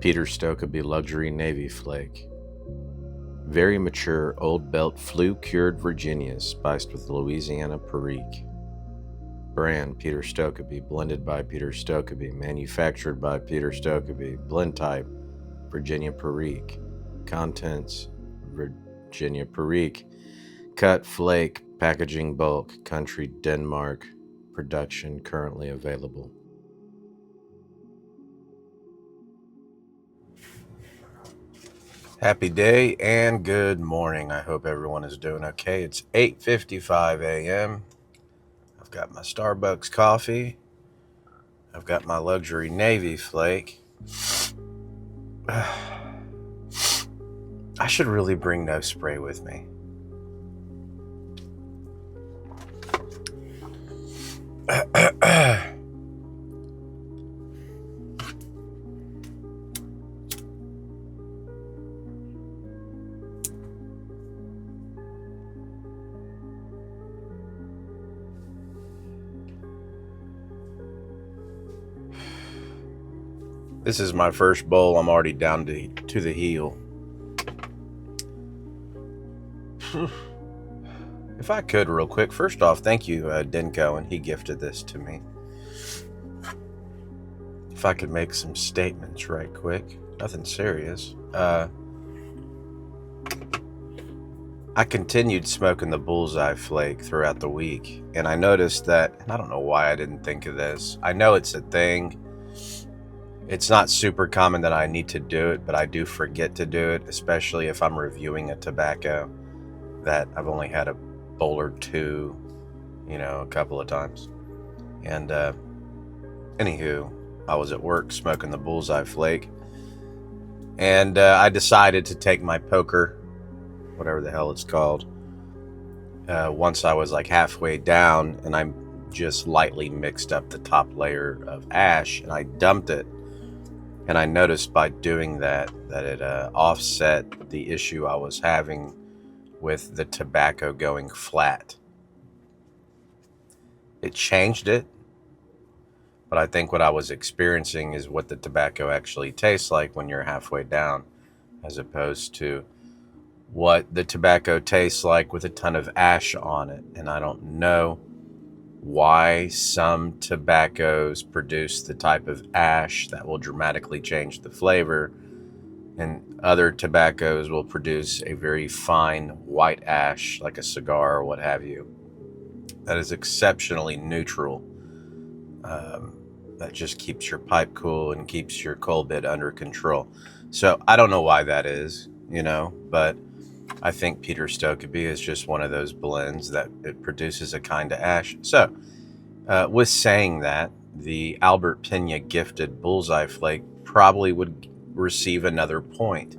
Peter Stokkebye Luxury Navy Flake. Very mature Old Belt flu-cured Virginias spiced with Louisiana Perique. Brand Peter Stokkebye, blended by Peter Stokkebye, manufactured by Peter Stokkebye, blend type Virginia Perique, contents Virginia Perique, cut flake, packaging bulk, country Denmark, production currently available. Happy day and good morning. I hope everyone is doing okay. It's 8:55 a.m. I've got my Starbucks coffee. I've got my luxury Navy Flake. I should really bring nose spray with me. This is my first bowl. I'm already down to the heel. If I could real quick, first off, thank you, Dink, and he gifted this to me. If I could make some statements right quick, nothing serious. I continued smoking the Bullseye Flake throughout the week, and I noticed that, and I don't know why I didn't think of this. I know it's a thing. It's not super common that I need to do it, but I do forget to do it, especially if I'm reviewing a tobacco that I've only had a bowl or two, a couple of times. And anywho, I was at work smoking the Bullseye Flake, and I decided to take my poker, whatever the hell it's called, once I was like halfway down, and I just lightly mixed up the top layer of ash, and I dumped it. And I noticed by doing that it offset the issue I was having with the tobacco going flat. It changed it, but I think what I was experiencing is what the tobacco actually tastes like when you're halfway down, as opposed to what the tobacco tastes like with a ton of ash on it. And I don't know why some tobaccos produce the type of ash that will dramatically change the flavor, and other tobaccos will produce a very fine white ash like a cigar or what have you that is exceptionally neutral, that just keeps your pipe cool and keeps your coal bit under control. So I don't know why that is, but I think Peter Stokkebye is just one of those blends that it produces a kind of ash. So, with saying that, the Albert Pena gifted Bullseye Flake probably would receive another point.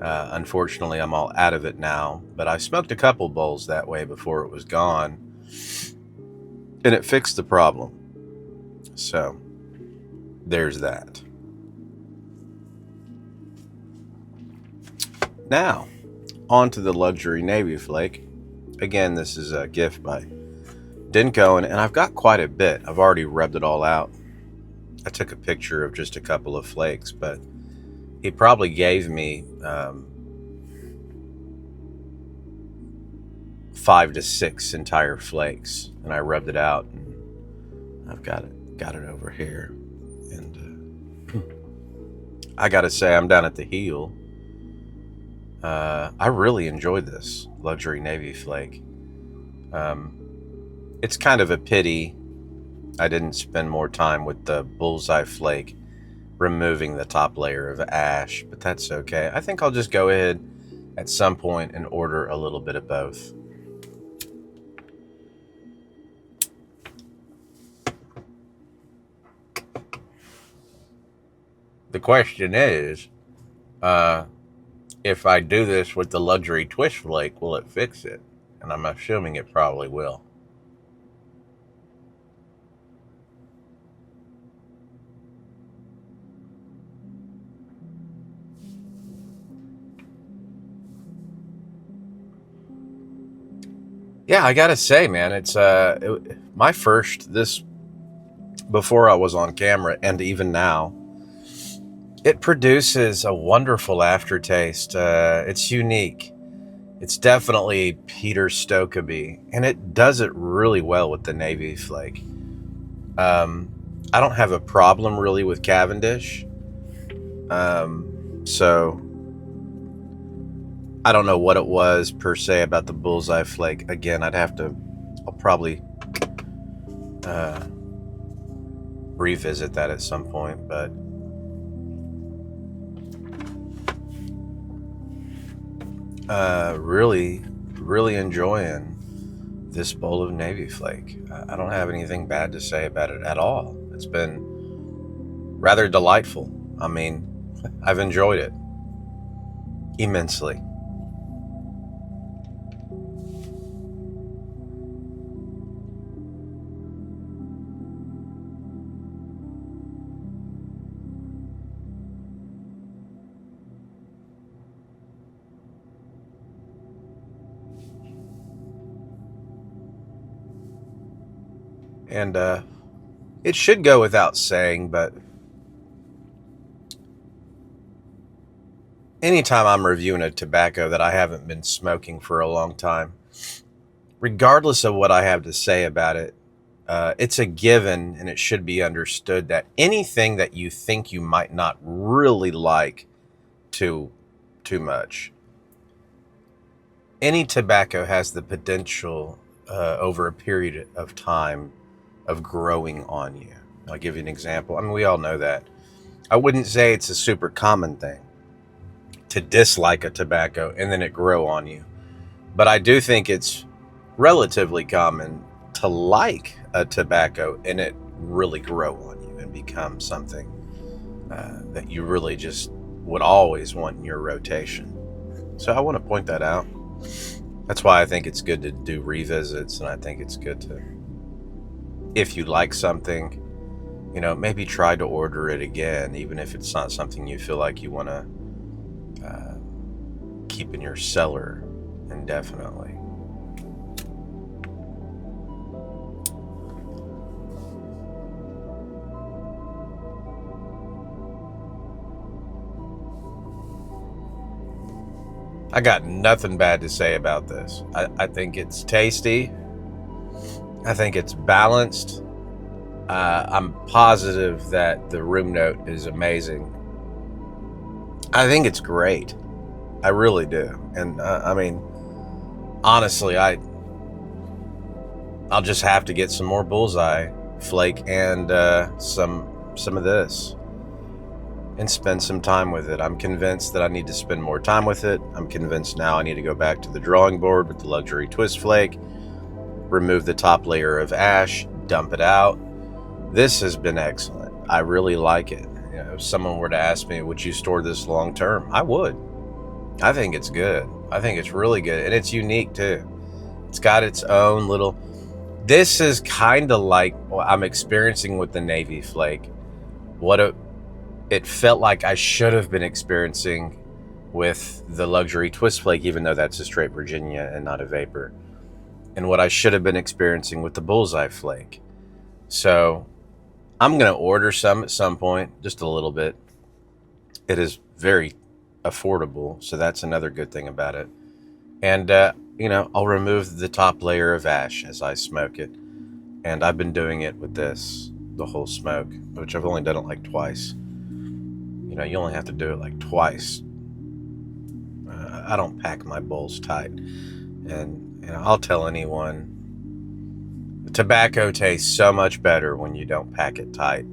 Unfortunately, I'm all out of it now, but I smoked a couple bowls that way before it was gone, and it fixed the problem. So, there's that. Now, on to the luxury Navy Flake. Again, this is a gift by Dink, and I've got quite a bit. I've already rubbed it all out. I took a picture of just a couple of flakes, but he probably gave me 5 to 6 entire flakes, and I rubbed it out, and I've got it over here. And I gotta say, I'm down at the heel. I really enjoyed this luxury Navy Flake. It's kind of a pity I didn't spend more time with the Bullseye Flake removing the top layer of ash, but that's okay. I think I'll just go ahead at some point and order a little bit of both. The question is, if I do this with the luxury Twist Flake, will it fix it? And I'm assuming it probably will. Yeah, I gotta say, man, it's my first, this, before I was on camera, and even now, It produces a wonderful aftertaste. It's unique. It's definitely Peter Stokkebye, and it does it really well with the Navy Flake. I don't have a problem really with Cavendish. So I don't know what it was per se about the Bullseye Flake. Again, I'll probably revisit that at some point, but really enjoying this bowl of Navy Flake. I don't have anything bad to say about it at all. It's been rather delightful. I mean, I've enjoyed it immensely. And it should go without saying, but anytime I'm reviewing a tobacco that I haven't been smoking for a long time, regardless of what I have to say about it, it's a given, and it should be understood that anything that you think you might not really like too much, any tobacco has the potential over a period of time of growing on you. I'll give you an example. I mean, we all know that. I wouldn't say it's a super common thing to dislike a tobacco and then it grow on you. But I do think it's relatively common to like a tobacco and it really grow on you and become something that you really just would always want in your rotation. So I want to point that out. That's why I think it's good to do revisits, and I think it's good to, if you like something, maybe try to order it again, even if it's not something you feel like you want to keep in your cellar indefinitely. I got nothing bad to say about this. I think it's tasty. I think it's balanced. I'm positive that the room note is amazing. I think it's great. I really do. And I mean, honestly, I'll just have to get some more Bullseye Flake and some of this and spend some time with it. I'm convinced that I need to spend more time with it. I'm convinced now I need to go back to the drawing board with the luxury twist flake, remove the top layer of ash, dump it out. This has been excellent. I really like it. If someone were to ask me, would you store this long term? I would. I think it's good. I think it's really good. And it's unique too. It's got its own little... This is kind of like what I'm experiencing with the Navy Flake. It felt like I should have been experiencing with the luxury twist flake, even though that's a straight Virginia and not a vapor. And what I should have been experiencing with the Bullseye Flake. So I'm going to order some at some point, just a little bit. It is very affordable, so that's another good thing about it. And, I'll remove the top layer of ash as I smoke it. And I've been doing it with this, the whole smoke, which I've only done it like twice. You only have to do it like twice. I don't pack my bowls tight. And I'll tell anyone, tobacco tastes so much better when you don't pack it tight.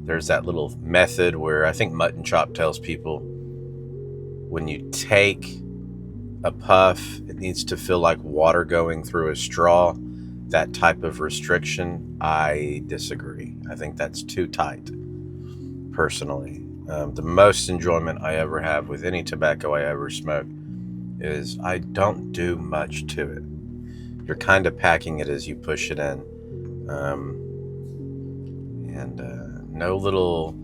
There's that little method where I think Mutton Chop tells people when you take a puff, it needs to feel like water going through a straw. That type of restriction, I disagree. I think that's too tight, personally. The most enjoyment I ever have with any tobacco I ever smoke is I don't do much to it. You're kind of packing it as you push it in. No little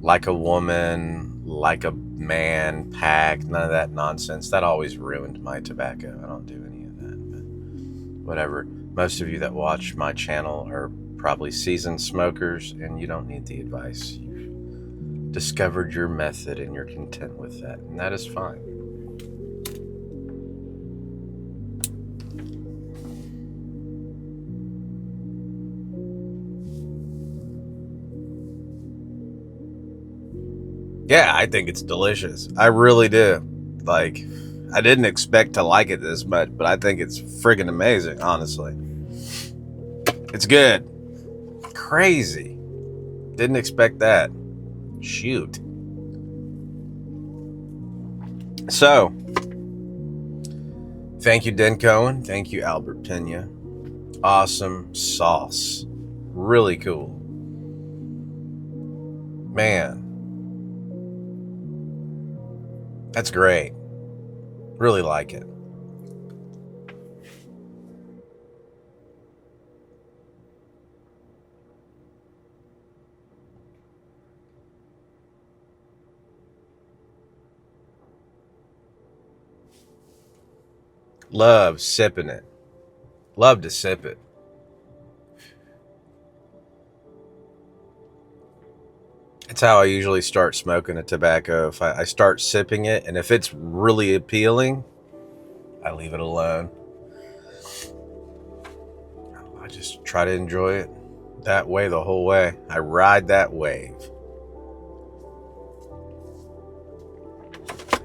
like a woman, like a man pack, none of that nonsense. That always ruined my tobacco. I don't do any of that, but whatever. Most of you that watch my channel are probably seasoned smokers, and you don't need the advice. discovered your method and you're content with that, and that is fine. Yeah, I think it's delicious. I really do. Like, I didn't expect to like it this much, but I think it's friggin' amazing, honestly. It's good. Crazy. Didn't expect that. Shoot. So, thank you, Dink. Thank you, Albert Pena. Awesome sauce. Really cool. Man. That's great. Really like it. Love sipping it. Love to sip it. It's how I usually start smoking a tobacco. If I start sipping it, and if it's really appealing, I leave it alone. I just try to enjoy it that way the whole way. I ride that wave.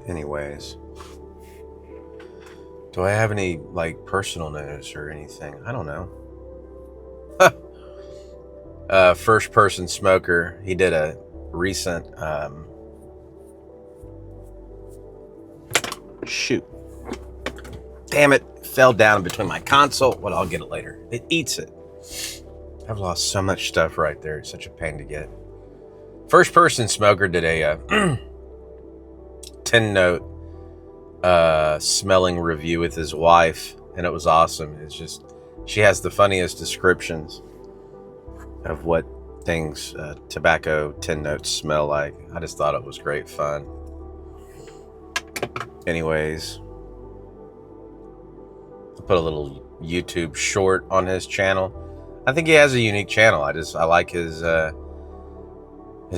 Anyways, do I have any like personal news or anything? I don't know. First person smoker. He did a recent shoot. Damn it. Fell down between my console. Well, I'll get it later. It eats it. I've lost so much stuff right there. It's such a pain to get. First person smoker did a 10-note smelling review with his wife, and it was awesome. It's just, she has the funniest descriptions of what things tobacco 10 notes smell like. I just thought it was great fun. Anyways, I put a little YouTube short on his channel. I think he has a unique channel. I like his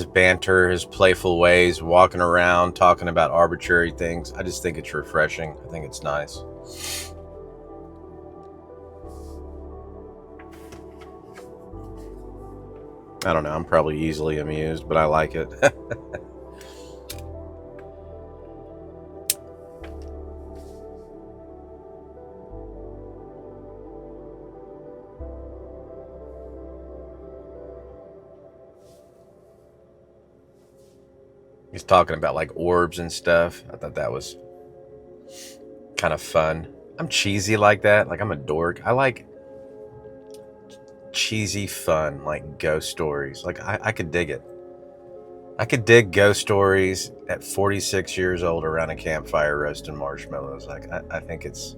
banter, his playful ways, walking around, talking about arbitrary things. I just think it's refreshing. I think it's nice. I don't know. I'm probably easily amused, but I like it. He's talking about like orbs and stuff. I thought that was kind of fun. I'm cheesy like that. Like, I'm a dork. I like cheesy fun, like ghost stories. Like, I could dig it. I could dig ghost stories at 46 years old around a campfire roasting marshmallows. Like, I think it's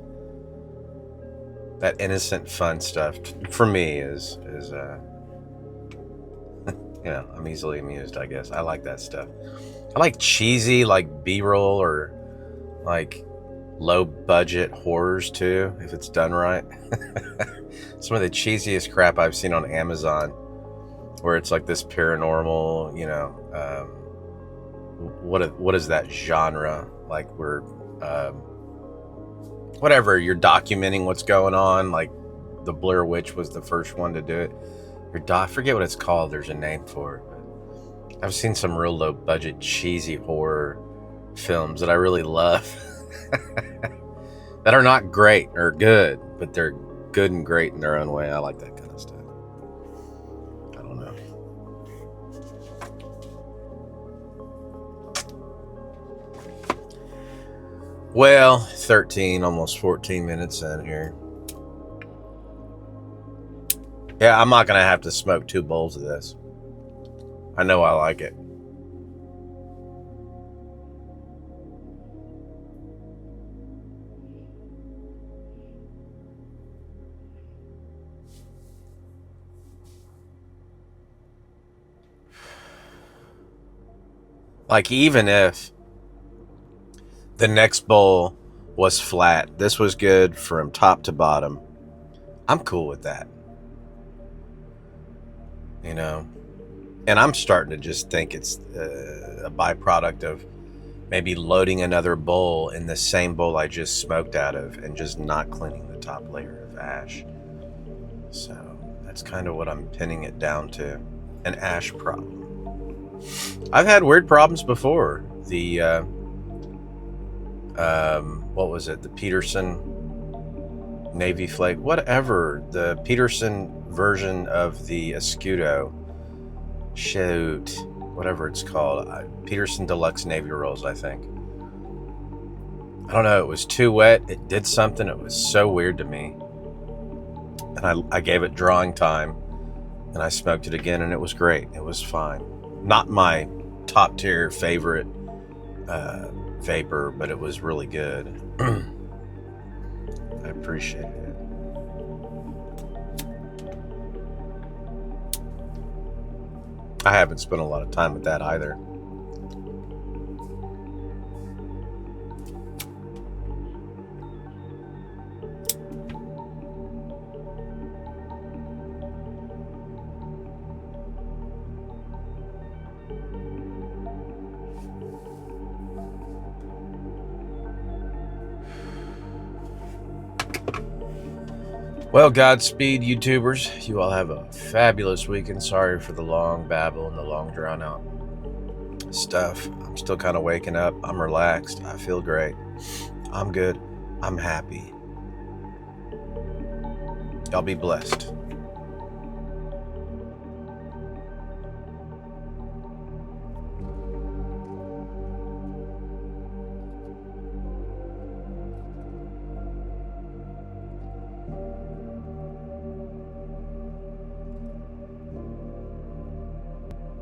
that innocent fun stuff for me is you know, I'm easily amused, I guess. I like that stuff. I like cheesy, like B-roll or like low budget horrors too, if it's done right. Some of the cheesiest crap I've seen on Amazon, where it's like this paranormal, you know, what is that genre? Like, where whatever, you're documenting what's going on. Like, the Blair Witch was the first one to do it. I forget what it's called. There's a name for it. But I've seen some real low budget cheesy horror films that I really love. That are not great or good, but they're good and great in their own way. I like that kind of stuff. I don't know. Well, 13, almost 14 minutes in here. Yeah, I'm not going to have to smoke 2 bowls of this. I know I like it. Like, even if the next bowl was flat, this was good from top to bottom, I'm cool with that. You know, And I'm starting to just think it's a byproduct of maybe loading another bowl in the same bowl I just smoked out of and just not cleaning the top layer of ash. So that's kind of what I'm pinning it down to, an ash problem. I've had weird problems before. The what was it? The Peterson Navy Flake, whatever. The Peterson version of the Escudo. Shoot, whatever it's called. Peterson Deluxe Navy Rolls, I think. I don't know. It was too wet. It did something. It was so weird to me. And I gave it drawing time. And I smoked it again, and it was great. It was fine. Not my top tier favorite vapor, but it was really good. I appreciate it. I haven't spent a lot of time with that either. Well, Godspeed, YouTubers. You all have a fabulous weekend. Sorry for the long babble and the long drawn out stuff. I'm still kind of waking up. I'm relaxed. I feel great. I'm good. I'm happy. Y'all be blessed.